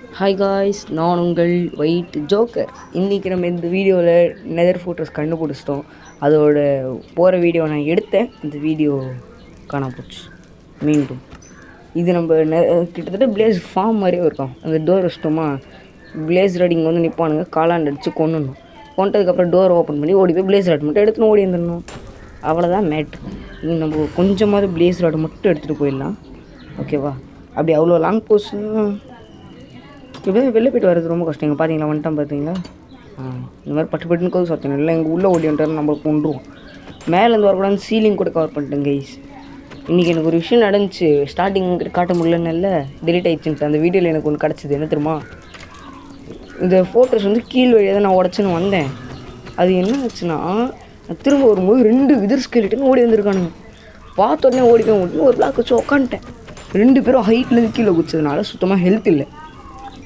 Hi guys, நான் உங்கள் white joker. இன்றைக்கி நம்ம இந்த வீடியோவில் நெதர் ஃபோட்டோஸ் கண்டுபிடிச்சிட்டோம். அதோட போகிற வீடியோ நான் எடுத்தேன், அந்த வீடியோ காணாம போச்சு. மீண்டும் இது நம்ம கிட்டத்தட்ட பிளேஸ் ஃபார்ம் மாதிரியே இருக்கும். அந்த டோர் வச்சிட்டோமா, பிளேஸ் ரைடிங் வந்து நிற்பானுங்க, காலாண்டு அடித்து கொண்டுடணும். கொண்டதுக்கப்புறம் டோர் ஓப்பன் பண்ணி ஓடி போய் பிளேஸ் ராட் மட்டும் எடுத்துன்னு ஓடி வந்துடணும். அவ்வளோதான் மேட்ரு. இங்கே நம்ம கொஞ்சமாவது பிளேஸ் ராட் மட்டும் எடுத்துகிட்டு போயிடலாம், ஓகேவா? அப்படி அவ்வளோ லாங் போச்சுன்னா இப்போ வெளில போய்ட்டு வரது ரொம்ப கஷ்டம். இங்கே பார்த்தீங்களா, வந்துட்டான் பார்த்தீங்களா? இந்த மாதிரி பட்டு பட்டுன்னு கோது சத்தம் இல்லை, எங்கள் உள்ளே ஓடி வந்துட்டாரு, நம்மளுக்கு கொண்டுருவோம். மேலேருந்து வரக்கூடாது, சீலிங் கூட கவர் பண்ணிட்டேன் கைஸ். இன்றைக்கி எனக்கு ஒரு விஷயம் நடந்துச்சு, ஸ்டார்டிங் காட்ட முடியலன்னு இல்லை, டெலிட் ஆகிடுச்சுன்ட்டு. அந்த வீடியோவில் எனக்கு ஒன்று கிடச்சிது. என்ன தெரியுமா, இந்த ஃபோட்டோஸ் வந்து கீழ் வழியாக தான் நான் உடச்சுன்னு வந்தேன். அது என்ன ஆச்சுன்னா, திரும்ப வரும்போது 2 விதர் ஸ்கெலிட்டன் ஓடி வந்திருக்கானுங்க. பார்த்த உடனே ஓடிக்க முடியும், ஒரு பிளாக் வச்சு உக்காந்துட்டேன். 2 பேரும் ஹைட்லேருந்து கீழே குதிச்சதுனால சுத்தமாக ஹெல்த் இல்லை.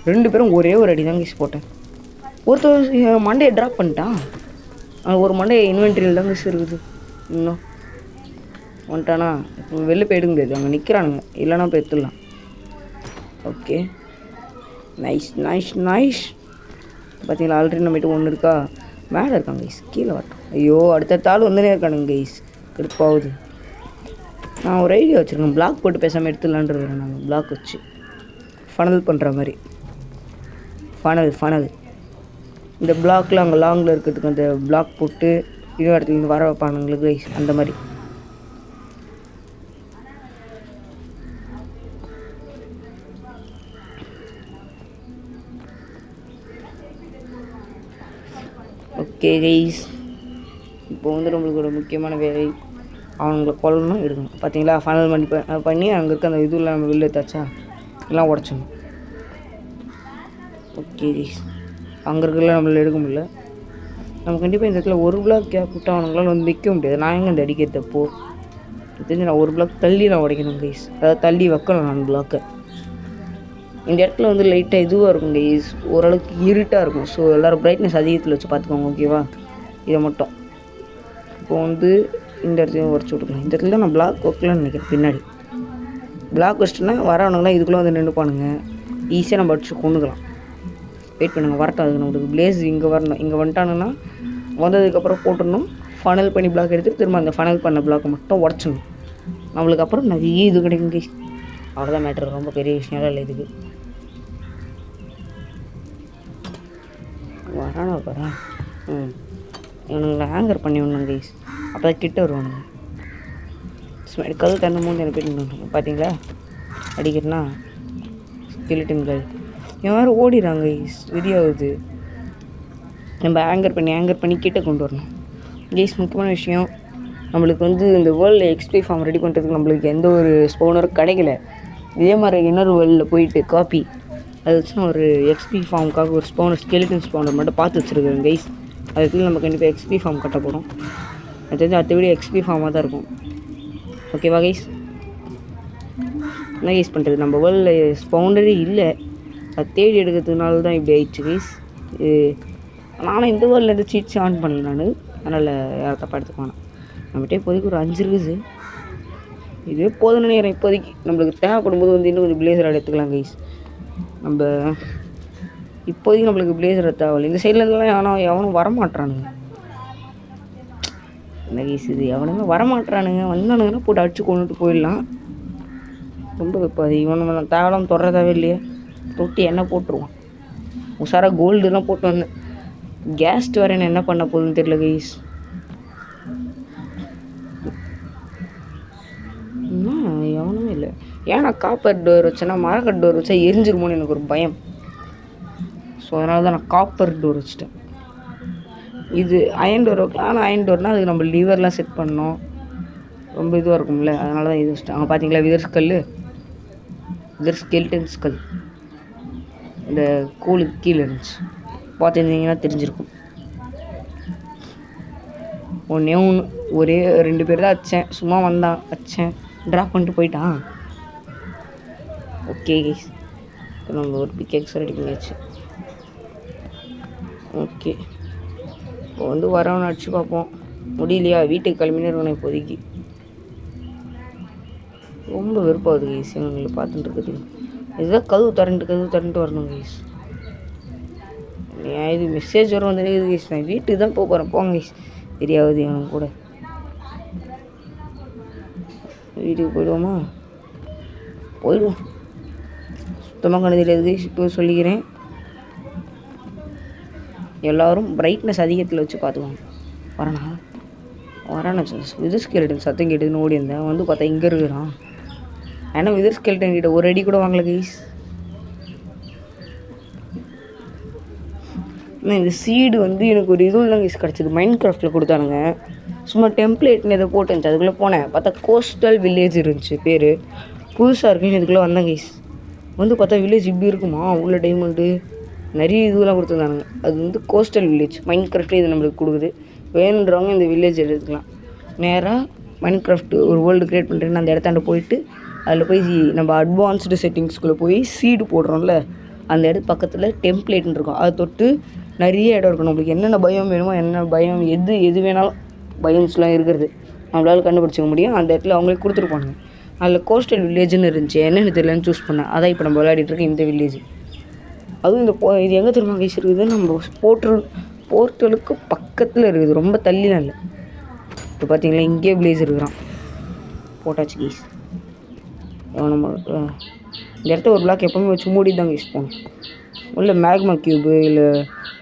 2 பேரும் ஒரே ஒரு அடி தான் கிஸ் போட்டேன். ஒருத்தர் மண்டையை ட்ராப் பண்ணிட்டான். ஒரு மண்டையை இன்வென்ட்ரியில் தான் கிஸ் இருக்குது. இன்னும் வந்துட்டானா, இப்போ வெளில போயிட முடியாது, அங்கே நிற்கிறானுங்க, இல்லைனா போய் எடுத்துடலாம். Okay, nice nice nice. பார்த்தீங்களா, ஆல்ரெடி நம்மகிட்ட ஒன்று இருக்கா, மேலே இருக்காங்க கைஸ், கீழே வரட்டும். ஐயோ, அடுத்த ஆள் வந்துனே இருக்கானுங்க கைஸ், கடுப்பாகுது. நான் ஒரு ஐடியா வச்சுருக்கேன், பிளாக் போட்டு பேசாமல் எடுத்துடலான்றது. நாங்கள் பிளாக் வச்சு ஃபனல் பண்ணுற மாதிரி, ஃபனல் இந்த பிளாக்கில் அங்கே லாங்கில் இருக்கிறதுக்கு அந்த பிளாக் போட்டு இன்னொரு இடத்துல வர வைப்பானுங்களுக்கு கைஸ், அந்த மாதிரி. ஓகே கைஸ், இப்போ வந்து நம்மளுக்கு ஒரு முக்கியமான வேலை, அவங்களை கொல்லணும், எடுக்கணும். பார்த்தீங்களா, ஃபனல் பண்ணி அங்கே இருக்க அந்த இதுவில் நம்ம வெளில எடுத்தாச்சா, எல்லாம் உடச்சிடணும். ஓகே கைஸ், அங்கே இருக்கிறதுலாம் நம்மளால் எடுக்க முடியல. நம்ம கண்டிப்பாக இந்த இடத்துல ஒரு பிளாக் கேப் விட்டு அவனுங்களால வந்து நிற்க முடியாது. நான் எங்கே இந்த அடிக்கிறதப்போ தெரிஞ்சு நான் ஒரு பிளாக் தள்ளி நான் உடைக்கணும் கைஸ், அதாவது தள்ளி வைக்கணும் நான் பிளாக்கை. இந்த இடத்துல வந்து லைட்டாக இதுவாக இருக்கும் கைஸ், ஓரளவுக்கு இருட்டாக இருக்கும். ஸோ எல்லோரும் பிரைட்னஸ் அதிகத்தில் வச்சு பார்த்துக்கோங்க, ஓகேவா? இதை மட்டும் இப்போ வந்து இந்த இடத்தையும் உடச்சி விட்டுக்கலாம். இந்த இடத்துல நான் பிளாக் வைக்கலான்னு நினைக்கிறேன். பின்னாடி பிளாக் வச்சிட்டோன்னா வரவனுங்களாம் இதுக்குள்ளே வந்து நின்றுப்பானுங்க, ஈஸியாக நம்ம அடிச்சு கொண்டுக்கலாம். வெயிட் பண்ணுங்கள், வரட்டும். அதுக்கு நம்மளுக்கு பிளேஸ் இங்கே வரணும். இங்கே வந்துட்டானுன்னா வந்ததுக்கப்புறம் போட்டுடணும், ஃபனல் பண்ணி பிளாக் எடுத்து திரும்ப அந்த ஃபனல் பண்ண பிளாக்கை மட்டும் உடச்சிடணும். நம்மளுக்கு அப்புறம் நிறைய இது கிடைக்குங்க. அவ்வளோதான் மேட்ரு, ரொம்ப பெரிய விஷயம் இல்லை இதுக்கு. வரானா பாரு, இவனுங்களை ஹேங்கர் பண்ணி விடணும் கைஸ், அப்போ தான் கிட்ட வருவானுங்க. கதவு தரணும் எனக்கு போயிட்டு பார்த்தீங்களா, அடிக்கிறேன்னா ஸ்கெலிட்டன்கள் என் வேறு ஓடிடுறாங்க கைஸ், விதியாகுது. நம்ம ஹேங்கர் பண்ணி கிட்டே கொண்டு வரணும் கைஸ். முக்கியமான விஷயம், நம்மளுக்கு வந்து இந்த வேர்ல்டில் எக்ஸ்பி ஃபார்ம் ரெடி பண்ணுறதுக்கு நம்மளுக்கு எந்த ஒரு ஸ்போனரும் கிடைக்கல. இதே மாதிரி இன்னொரு வேர்ல்டில் போயிட்டு காப்பி அது வச்சு நான் ஒரு எக்ஸ்பி ஃபார்முக்காக ஒரு ஸ்கெலிட்டன் ஸ்போனர் மட்டும் பார்த்து வச்சுருக்கேன் கைஸ். அதுக்குள்ளே நம்ம கண்டிப்பாக எக்ஸ்பி ஃபார்ம் கட்ட போகிறோம். அது தெரிஞ்சு அடுத்த வீடியோ எக்ஸ்பி ஃபார்மாக தான் இருக்கும், ஓகேவா கைஸ்? என்ன கைஸ் பண்ணுறது, நம்ம வேர்ல்டில் ஸ்பவுண்டரே இல்லை, அது தேடி எடுக்கிறதுனால தான் இப்படி ஆயிடுச்சு கைஸ். நானும் இந்த வேர்ல்டில் இருந்து சீட்ஸ் ஆன் பண்ணல நான், அதனால் யாரை தப்பாக எடுத்துக்குவானே. நம்மகிட்ட இப்போதைக்கு ஒரு 5 இருக்குது, இதே போதும்னு நினைக்கிறேன் இப்போதைக்கு. நம்மளுக்கு தேவைப்படும் போது வந்து இன்னும் கொஞ்சம் பிளேசர் எடுத்துக்கலாம் கைஸ். நம்ம இப்போதைக்கு நம்மளுக்கு பிளேசர் தேவையில்லை. இந்த சைட்லேருந்துலாம் ஆனால் எவனும் வரமாட்டானுங்க. என்ன கைஸ் இது, எவனுமே வரமாட்டானுங்க. வந்தானுங்கன்னா போட்டு அடிச்சு கொண்டுட்டு போயிடலாம். ரொம்ப இப்போ அது இவனு தேவையில்லாமல் தொடரதாவே இல்லையே, தொட்டி எண்ணெய் போட்டுருவான். உஷாராக கோல்டுலாம் போட்டு வந்தேன். கேஸ்ட் வேறு என்ன பண்ண போகுதுன்னு தெரியல கைஸ். எவனுமே இல்லை. ஏன்னா காப்பர் டோர் வச்சேன்னா மரக்கட் டோர் வச்சா எரிஞ்சிருமோன்னு எனக்கு ஒரு பயம். ஸோ அதனால தான் நான் காப்பர் டோர் வச்சுட்டேன். இது அயன் டோர் வைக்கலாம், ஆனால் அயன் டோர்னால் அதுக்கு நம்ம லிவர்லாம் செட் பண்ணோம், ரொம்ப இதுவாக இருக்கும்ல, அதனால தான் இது வச்சுட்டேன். அங்கே பார்த்தீங்களா விதர் ஸ்கெலிட்டன் ஸ்கல் இந்த கூலுக்கு கீழே இருந்துச்சு, பார்த்துருந்தீங்கன்னா தெரிஞ்சிருக்கும். ஒன்றே ஒரே 2 பேர் தான் வச்சேன், சும்மா வந்தான் வச்சேன், ட்ராப் பண்ணிட்டு போயிட்டான். ஓகே கைஸ், இப்போ நம்ம ஒரு பிக்கெக்ஸ் ரெடி பண்ணியாச்சு. ஓகே, இப்போ வந்து வரவனை அடிச்சு பார்ப்போம். முடியலையா, வீட்டுக்கு கிளம்பினே இருக்கணும் இப்போதைக்கு. ரொம்ப வெறுப்பாகுது கைஸ் இவங்களை பார்த்துட்டு இருக்குது. இதுதான் கதவு திறந்துட்டு வரணும் கைஸ். இது மெசேஜ் வரும் வந்து கைஸ். நான் வீட்டுக்கு தான் போக போகிறேன். போங்க கைஸ். தெரியாது எனக்கு கூட. வீட்டுக்கு போயிடுவோமா? போயிடுவோம். சுத்தமாக கண்ணு தெரியாது கைஸ். இப்போ சொல்லிக்கிறேன், எல்லோரும் பிரைட்னஸ் அதிகத்தில் வச்சு பார்த்துக்கோங்க. வரானா விதர் ஸ்கெல்டன் சத்தம் கேட்டுதுன்னு ஓடி இருந்தேன். வந்து பார்த்தா இங்கே இருக்கிறான். ஏன்னா விதர் ஸ்கெல்டன் கிட்ட ஒரு அடி கூட வாங்கல கைஸ். ஆனால் இந்த சீடு வந்து எனக்கு ஒரு இதுவும் தான் கைஸ் கிடச்சிது. மைண்ட் கிராஃப்டில் கொடுத்தானுங்க. சும்மா டெம்ப்ளேட்னு எதை போட்டு இருந்துச்சு. அதுக்குள்ளே போனேன். பார்த்தா கோஸ்டல் வில்லேஜ் இருந்துச்சு பேர். புதுசாக இருக்குன்னு இதுக்குள்ளே வந்தேன் கைஸ். வந்து பார்த்தா வில்லேஜ் இப்படி இருக்குமா? உள்ள டைமண்டு நிறைய இதுவெல்லாம் கொடுத்துருந்தானுங்க. அது வந்து கோஸ்டல் வில்லேஜ். மைண்ட் கிராஃப்டே இது நம்மளுக்கு கொடுக்குது. வேணுன்றவங்க இந்த வில்லேஜ் எடுத்துக்கலாம். நேராக மைண்ட் கிராஃப்ட் ஒரு வேர்ல்டு க்ரியேட் பண்ணுறேன்னு அந்த இடத்தாண்ட போயிட்டு அதில் போய் நம்ம அட்வான்ஸ்டு செட்டிங்ஸ்குள்ளே போய் சீடு போடுறோம்ல, அந்த இடத்து பக்கத்தில் டெம்ப்ளேட்னு இருக்கும். அதை தொட்டு நிறைய இடம் இருக்கும். நம்மளுக்கு என்னென்ன பயம் வேணுமோ, என்ன பயம் எது வேணாலும் பயம்ஸ்லாம் இருக்கிறது நம்மளால் கண்டுபிடிச்சிக்க முடியும். அந்த இடத்துல அவங்களே கொடுத்துருப்பாங்க. அதில் கோஸ்டல் வில்லேஜ்னு இருந்துச்சு. என்னென்னு தெரியலன்னு சூஸ் பண்ணேன். அதான் இப்போ நம்ம விளையாடிட்டுருக்கேன் இந்த வில்லேஜ். அதுவும் இது எங்கே திரும்ப கைஸ் இருக்குது? நம்ம போர்ட்டலுக்கு பக்கத்தில் இருக்குது. ரொம்ப தள்ளிலாம் இல்லை. இப்போ பார்த்தீங்களா, இங்கே வில்லேஜ் இருக்கிறான். போட்டாச்சு கைஸ். நம்ம இந்த இடத்த ஒரு பிளாக் எப்போவுமே வச்சு மூடி தான் கைஸ் போகணும். உள்ள மேக்மா க்யூபு இல்லை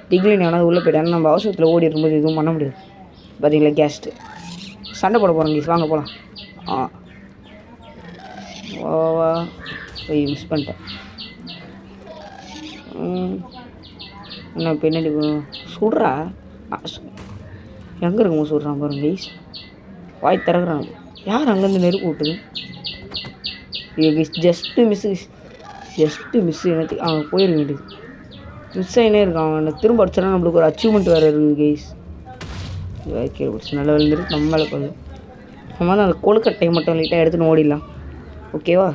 டிக்லின் ஆனால் உள்ளே போய்ட்டு நம்ம அவசரத்தில் ஓடி இருக்கும்போது எதுவும் பண்ண முடியாது. பார்த்தீங்களா, கேஸ்ட்டு சண்டை போட போகிறோம் கைஸ். வாங்க போகலாம். வா போய் மிஸ் பண்ணிட்டேன். என்ன பின்னாடி சுடுறா? எங்கே இருக்குமோ சுடுறான் பாருங்க கைஸ். வாய் திறகுறாங்க. யார் அங்கேருந்து நெருப்பு விட்டுது? இது கைஸ் ஜஸ்ட்டு மிஸ்ஸு எனக்கு அவன் போயிருக்க வேண்டியது. மிஸ் ஆகினே இருக்கான். அவனை திரும்ப அடிச்சோன்னா நம்மளுக்கு ஒரு அச்சீவ்மெண்ட் வேறு இருக்குது கைஸ். கீழே பிடிச்சி நல்ல விழுந்துருக்கு. நம்ம மேலே கொள்ளு. நம்ம வந்து அந்த கொழுக்கட்டையை மட்டும் லைட்டாக எடுத்துன்னு ஓடிடலாம். ஓகேவா?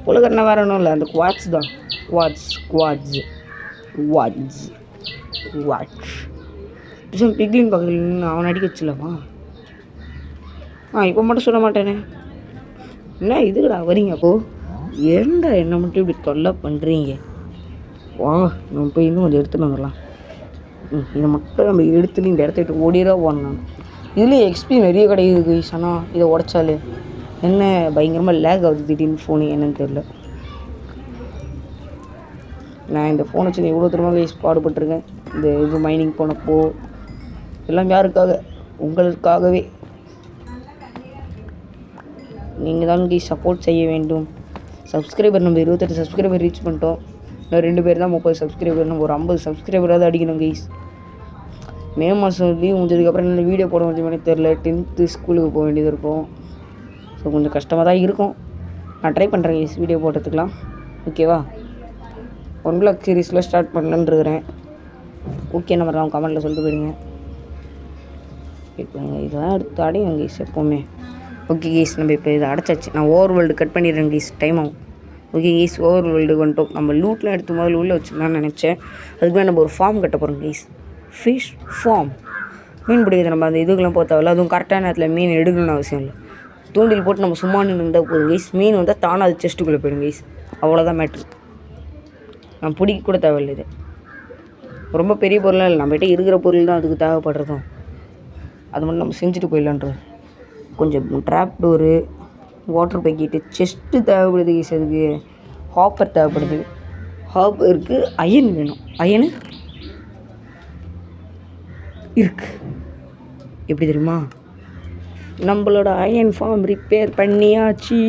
கொழுக்கட்டைனா வேறு ஒன்றும் இல்லை, அந்த குவாட்ஸ் தான். குவாட்ஸ் பிக்லின் பக்கத்தில் அவனை அடிக்க வச்சிடலாமா? இப்போ மட்டும் சொல்ல மாட்டேனே. என்ன இதுக்கடா வரீங்க? அப்போது ஏண்டா என்னை மட்டும் இப்படி தொல்லை பண்ணுறீங்க? வாங்க நம்ம போய் இன்னும் கொஞ்சம் எடுத்துகிட்டு வந்துடலாம். இதை மட்டும் நம்ம எடுத்துன்னு இந்த இடத்த விட்டு ஓடிடா போனோம். இதுலேயே எக்ஸ்பி நிறைய கிடைக்குது கைஸ். ஆனால் இதை உடச்சாலே என்ன பயங்கரமாக லேக் ஆகுது திடீர்னு ஃபோனு. என்னன்னு தெரில. நான் இந்த ஃபோனை வச்சு எவ்வளோ தூரமாக கைஸ் பாடுபட்டுருக்கேன். இந்த இது மைனிங் போனப்போ எல்லாம் யாருக்காக? உங்களுக்காகவே. நீங்கள் தான் கைஸ் சப்போர்ட் செய்ய வேண்டும். சப்ஸ்கிரைபர் நம்ம 28 சப்ஸ்கிரைபர் ரீச் பண்ணிட்டோம். இன்னும் 2 பேர் தான் 30 சப்ஸ்கிரைபர். நம்ம ஒரு 50 சப்ஸ்கிரைபராவது அடிக்கணும் கைஸ். மே மாதம் லீவ் முடிஞ்சதுக்கப்புறம் என்ன வீடியோ போட முடியுமானே தெரில. 10th ஸ்கூலுக்கு போக வேண்டியது இருக்கும். ஸோ கொஞ்சம் கஷ்டமாக தான் இருக்கும். நான் ட்ரை பண்ணுறேன் கைஸ் வீடியோ போடுறதுக்கெலாம். ஓகேவா? 1 பிளாக் சீரீஸில் ஸ்டார்ட் பண்ணலான்னு இருக்கிறேன். ஓகே நம்ம அவங்க கமெண்ட்டில் சொல்லிட்டு போயிடுங்க. இப்போ இதெல்லாம் எடுத்து அடையும் கைஸ் எப்போவுமே. ஓகே கைஸ் நம்ம இப்போ இதை அடைச்சாச்சு. நான் ஓவர் வேர்ல்டு கட் பண்ணிடுறேன் கைஸ். டைம் ஆகும். ஓகே கைஸ் ஓவர் வேர்ல்டுக்கு வந்துட்டோம். நம்ம லூட்லாம் எடுத்து முதல்ல உள்ளே வச்சுக்கலாம்னு நினச்சேன். அதுக்கு நம்ம ஒரு ஃபார்ம் கட்ட போகிறோம் கைஸ். Fish form. மீன் பிடிக்கிறது நம்ம அந்த இதுக்கெல்லாம் போக தேவையில்ல. அதுவும் கரெக்டான நேரத்தில் மீன் எடுக்கணும்னு அவசியம் இல்லை. தூண்டில் போட்டு நம்ம சும்மா நின்று இருந்தால் போதும் கைஸ். மீன் வந்தால் தானாக அது செஸ்ட்டுக்குள்ளே போயிடும் கைஸ். அவ்வளோதான் மேட்ரு. நான் பிடிக்க கூட தேவையில்லை. இது ரொம்ப பெரிய பொருளாக இல்லை. நம்மகிட்ட இருக்கிற பொருள் தான் அதுக்கு தேவைப்படுறதும். அது மட்டும் நம்ம செஞ்சுட்டு போயிடலான்றது. கொஞ்சம் drop door, water packet, chest தேவைப்படுது கைஸ். அதுக்கு ஹாப்பர் தேவைப்படுது. ஹாப்பருக்கு அயன் வேணும். அயனு இருக்கு. எப்படி தெரியுமா? நம்மளோட அயன் ஃபார்ம் ரிப்பேர் பண்ணியாச்சு.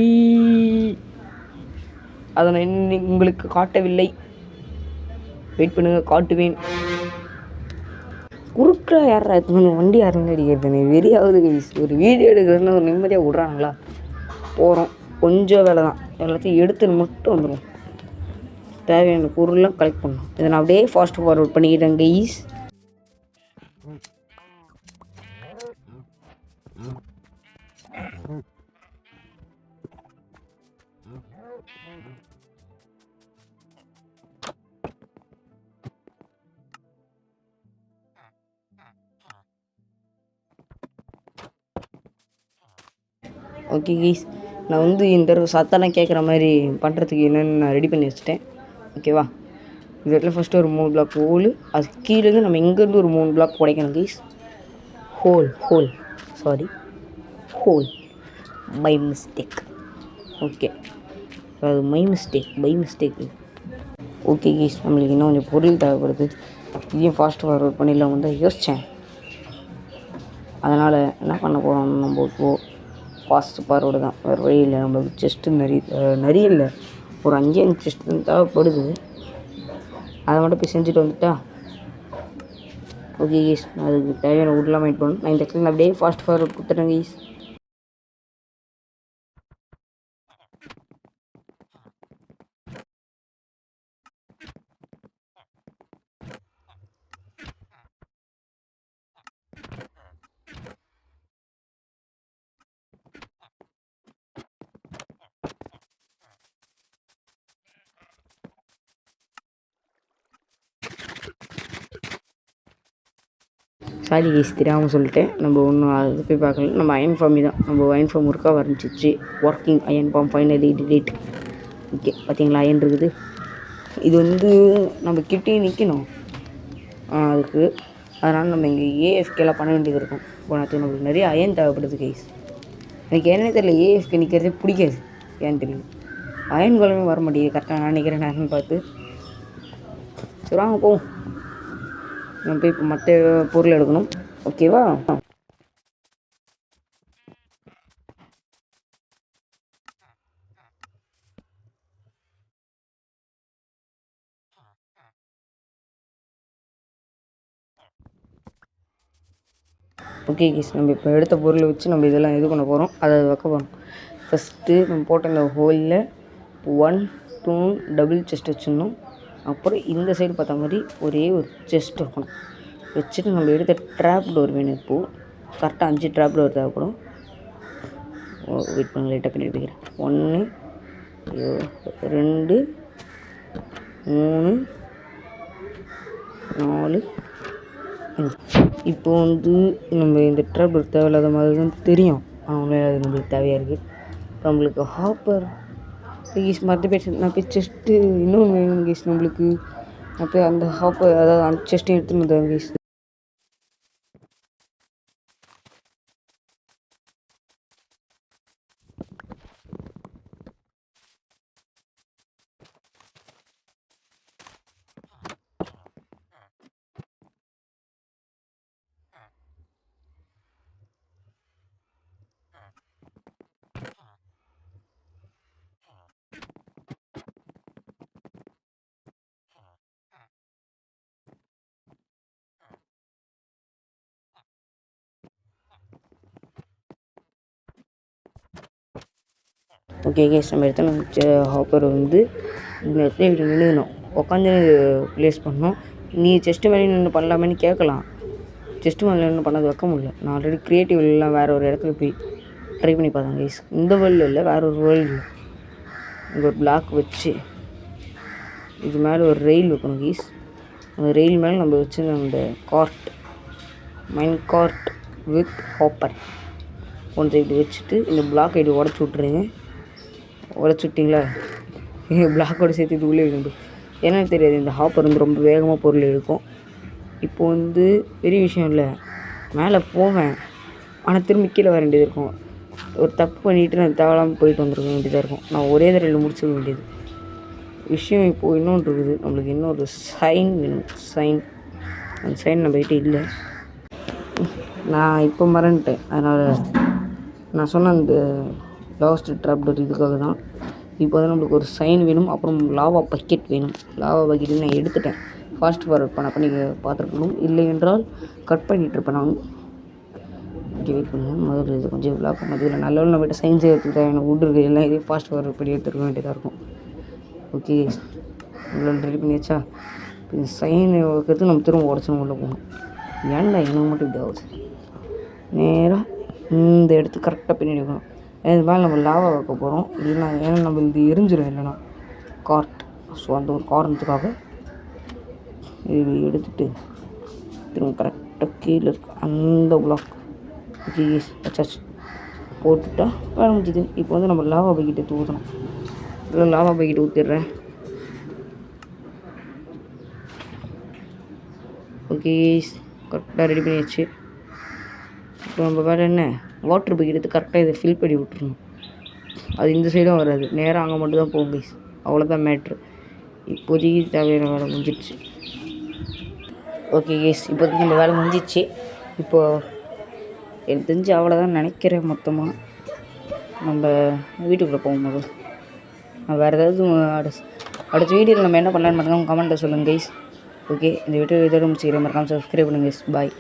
அதை நான் இன்னைக்கு உங்களுக்கு காட்டவில்லை. வெயிட் பண்ணுங்க, காட்டுவேன். குறுக்கில் யாரா எடுத்துன்னு வண்டி யாருன்னு அடிக்கிறது வெறியாவது கைஸ். ஒரு வீடியோ எடுக்கிறதுன்னு ஒரு நிம்மதியாக விட்றாங்களா? போகிறோம், கொஞ்சம் வேலை தான். எல்லாத்தையும் எடுத்துன்னு மட்டும் வந்துடும். தேவையான பொருள்லாம் கலெக்ட் பண்ணணும். இதை நான் அப்படியே ஃபாஸ்ட் ஃபார்வர்ட் பண்ணிக்கிட்டேன் கைஸ். ஓகே கைஸ் நான் வந்து இந்த தடவை சத்தெல்லாம் கேட்குற மாதிரி பண்ணுறதுக்கு என்னென்னு நான் ரெடி பண்ணி வச்சுட்டேன். ஓகேவா? இந்த இடத்துல ஃபஸ்ட்டு ஒரு 3 பிளாக் ஹோலு, அது கீழேருந்து நம்ம இங்கேருந்து ஒரு 3 பிளாக் உடைக்கணும் guys. Hole sorry, hole by mistake. Okay, அது பை மிஸ்டேக்கு. ஓகே கைஸ், நம்மளுக்கு இன்னும் கொஞ்சம் பொருள் தேவைப்படுது. இதையும் ஃபாஸ்ட் ஃபார்வர்ட் பண்ணிடலாம் வந்து யோசித்தேன். அதனால் என்ன பண்ண போகிறோம், நம்ம இப்போது ஃபாஸ்ட் ஃபார்வர்டு தான், வேறு வழி இல்லை. நம்மளுக்கு செஸ்ட்டு நிறைய இல்லை, ஒரு 5 செஸ்ட்டு தான் தேவைப்படுது. அதை மட்டும் போய் செஞ்சுட்டு வந்துட்டா ஓகே கைஸ். அதுக்கு தேவையான வுட்லாம் வெயிட் பண்ணணும். நான் இந்த இடத்துல அப்படியே ஃபாஸ்ட் ஃபார்வர்ட் கொடுத்துட்டேன் கைஸ். சாரி கைஸ், தெரியாமல் சொல்லிட்டேன். நம்ம ஒன்றும் அதை போய் பார்க்கல. நம்ம அயன் ஃபார்மி தான், நம்ம அயன் ஃபார்ம் ஒர்க்காக வரைஞ்சிச்சு. Working iron form finally delete. Okay, பார்த்தீங்களா அயன் இருக்குது. இது வந்து நம்ம கிட்டே நிற்கணும் அதுக்கு. அதனால் நம்ம இங்கே ஏஎஃப்கேலாம் பண்ண வேண்டியது இருக்கும். போனதுக்கு நம்மளுக்கு நிறைய அயன் தேவைப்படுது கைஸ். எனக்கு என்னன்னு தெரியல, ஏஎஃப்கே நிற்கிறதே பிடிக்காது, ஏன்னு தெரியல. அயன் குழம்பு வர மாட்டேங்குது கரெக்டாக நான் நிற்கிறேன் நேரம்னு பார்த்து. சரி வாங்க போவோம். நம்ம போய் இப்போ மற்ற பொருள் எடுக்கணும். ஓகேவா? ஓகே கைஸ், நம்ம இப்போ எடுத்த பொருளை வச்சு நம்ம இதெல்லாம் இது பண்ண போகிறோம், அதை வைக்க போகிறோம். ஃபஸ்ட்டு நம்ம போட்ட இந்த ஹோலில் 1 2 டபுள் செஸ்ட் வச்சிடணும். அப்புறம் இந்த சைடு பார்த்த மாதிரி ஒரே ஒரு செஸ்ட் வைக்கணும். வச்சுட்டு நம்ம எடுத்த ட்ராப் டோர் வேணும். இப்போது கரெக்டாக 5 ட்ராப் டோர் தேவைப்படும். வெயிட் பண்ண லைட்டாக பின்னாடி போய்க்கிறேன். 1 2 3 4 5. இப்போ வந்து நம்ம இந்த ட்ராப் டோர் தேவையில்லாத மாதிரி தான் தெரியும், ஆனால் அது நம்மளுக்கு தேவையாக இருக்குது. இப்போ நம்மளுக்கு ஹாப்பர் கீஸ் மற்ற பேர் நான் போய் செஸ்ட்டு இன்னொன்று வேணும் கீஸ் நம்மளுக்கு. நான் போய் அந்த ஹாப்பர் அதாவது அந்த செஸ்ட்டு எடுத்துன்னு வந்தேன் கீஸ். ஓகே கேஸ், நம்ம எடுத்து ஹாப்பர் வந்து இந்த இடத்துல இப்படி நின்றுக்கணும், உட்காந்து ப்ளேஸ் பண்ணணும். நீ செஸ்ட்டு மேலே நின்று பண்ணலாமேன்னு கேட்கலாம். செஸ்ட்டு மேலே நின்று பண்ணது வைக்க முடியல. நான் ஆல்ரெடி க்ரியேட்டிவ்லாம் வேறு ஒரு இடத்துல போய் ட்ரை பண்ணி பார்த்தேன் கேஸ். இந்த வேர்ல்டில் இல்லை, வேறு ஒரு வேர்ல்டில் இங்கே ஒரு பிளாக் வச்சு இது மேலே ஒரு ரெயில் வைக்கணும் கேஸ். அந்த ரெயில் மேலே நம்ம வச்சு அந்த cart minecart with hopper ஒன்று இப்படி வச்சுட்டு இந்த பிளாக் இப்படி உடச்சி விட்ருங்க. உடச்சி விட்டிங்களா, பிளாக்கோடு சேர்த்து இது உள்ளே வைக்கணும். என்னன்னு தெரியாது, இந்த ஹாப்பர் வந்து ரொம்ப வேகமாக பொருள் எடுக்கும். இப்போ வந்து பெரிய விஷயம் இல்லை, மேலே போவேன் ஆனால் திரும்பி கீழே வர வேண்டியது இருக்கும். ஒரு தப்பு பண்ணிவிட்டு நான் தேவையில்லாமல் போயிட்டு வந்துருக்க வேண்டியதாக இருக்கும். நான் ஒரே தடவையில் முடிச்சுக்க வேண்டியது விஷயம். இப்போது இன்னொன்று இருக்குது, நம்மளுக்கு இன்னொரு சைன் வேணும். அந்த சைன் நம்ம கிட்டே இல்லை, நான் இப்போ மறந்துட்டேன். அதனால் நான் சொன்ன அந்த லாஸ்ட் ட்ராப் டோர் இதுக்காக தான். இப்போ வந்து நம்மளுக்கு ஒரு சைன் வேணும். அப்புறம் லாவா பக்கெட் வேணும். லாவா பக்கெட் நான் எடுத்துட்டேன், ஃபாஸ்ட் ஃபார்வர்ட் பண்ணி பார்த்துருக்கணும். இல்லை என்றால் கட் பண்ணிகிட்ருப்பேன் நான். ஓகே, வெயிட் பண்ணுங்கள். முதல்ல இது கொஞ்சம் பிளாக் பண்ணதில்லை. நல்ல நம்மகிட்ட சயின்ஸ் எடுத்துக்கிட்டேன், எனக்கு வுட் இருக்குது, எல்லாம் இதே ஃபாஸ்ட் ஃபார்வர்ட் பண்ணி எடுத்துருக்க வேண்டியதாக இருக்கும். ஓகே, இவ்வளோ ரெடி பண்ணியாச்சா? இப்போ சைன் வைக்கிறதுக்கு நம்ம திரும்ப உடச்சணும் உள்ளே போகணும். ஏன்டா எனக்கு மட்டும் இப்படி ஆகுது? நேராக இந்த இடத்துக்கு கரெக்டாக பின்னாடி வைக்கணும். இது மேலே நம்ம லாவா வைக்க போகிறோம். இல்லைன்னா ஏன்னா நம்ம இது எரிஞ்சிடும் இல்லைன்னா கார்ட். ஸோ அந்த ஒரு காரணத்துக்காக இது எடுத்துகிட்டு திரும்ப கரெக்டாக கீழே இருக்கு அந்த பிளாக். ஓகே வச்சாச்சு. போட்டுட்டா வேலை முடிஞ்சுது. இப்போ வந்து நம்ம லாவா பக்கெட்டு ஊற்றணும். இல்லை லாவா பக்கெட்டு ஊற்றிடுறேன். ஓகே கரெக்டாக ரெடி பண்ணியாச்சு. இப்போ நம்ம வேறு என்ன, வாட்ரு பக்கெட் எடுத்து கரெக்டாக இதை ஃபில் பண்ணி விட்டுருணும். அது இந்த சைடும் வராது, நேராக அங்கே மட்டும் தான் போகும் கைஸ். அவ்வளோதான் மேட்ரு. இப்போதைக்கு தேவையான வேலை முடிஞ்சிடுச்சு. ஓகே கைஸ், இப்போதைக்கு நம்ம வேலை முடிஞ்சிடுச்சு. இப்போது எனக்கு தெரிஞ்சு அவ்வளோதான் நினைக்கிறேன். மொத்தமாக நம்ம வீட்டுக்குள்ளே போகும்போது நான் வேறு ஏதாவது அடுத்த வீடியோவில் நம்ம என்ன பண்ணலான்னு மட்டும் கமெண்ட்டில் சொல்லுங்கள் கைஸ். ஓகே, இந்த வீடியோ இதோட முடிச்சுக்கிறேன். மறக்காமல் சப்ஸ்கிரைப் பண்ணுங்கள் கைஸ். பாய்.